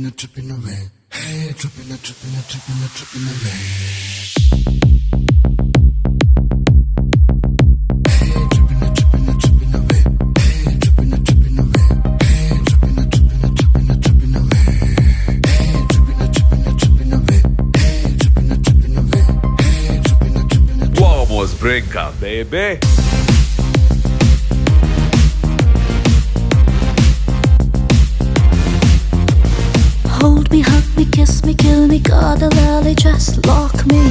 tripping away. Hey, tripping away. Vamos brincar, baby. Hold me, hug me, kiss me, kill me, God, the valley, just lock me.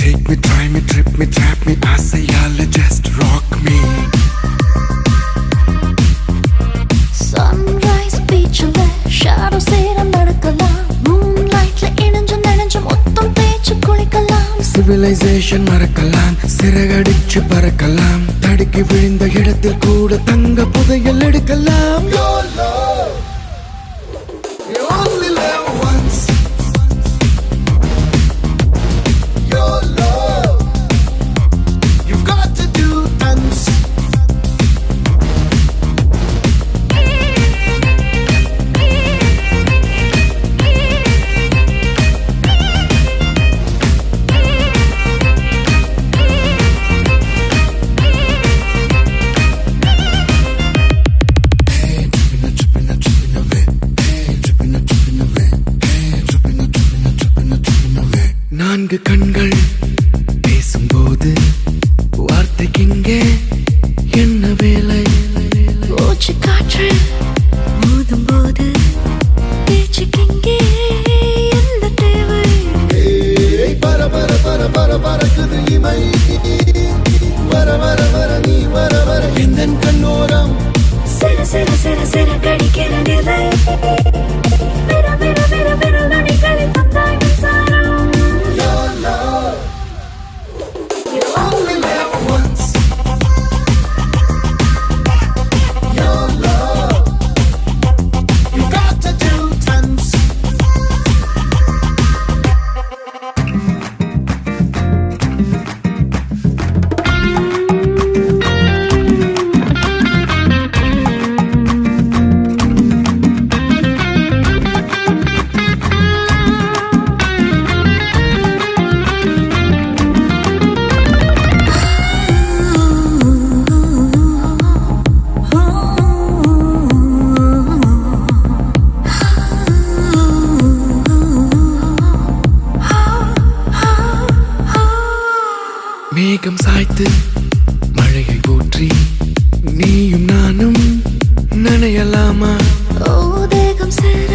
Take me, try me, trip me, trap me, I say y'all just rock me. Sunrise beach le shadow சேர நடக்கலாம். Moonlightல இணைஞ்சு மொத்தம் தேய்ச்சு குளிக்கலாம். Civilization மறக்கலாம், சிறகடிச்சு பறக்கலாம். தடுக்கி விழுந்த இடத்தில் கூட தங்க புதையல் எடுக்கலாம். Your love, you only live once. Your love, you've got to do tons. நான்கு கண்கள் பேசும்போது வார்த்தைக்கிங்கே என்ன வேலை? மூச்சு காற்று மோதும் போது பேச்சுக்கிங்கே என்ன தேவை? பர பர பர பர பறக்குது இமை, வர வர வர நீ வர வர எந்தன் கண்ணோரம் சிற சிற சிற சிற கடிக்கிற நிலை. விர விர விர விர நடிகளை தந்தாய் மின்சாரம். Your love, you only live once. Your love, you got to do tons. மேகம் சாய்த்து மழையை ஊற்றி நீயும் நானும் நனையலாமா? ஓ தேகம் சேர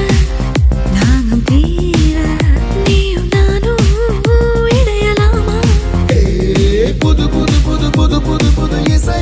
நானும் தீர நீயும் நானும் இணையலாமா? புது புது புது புது புது புது இசை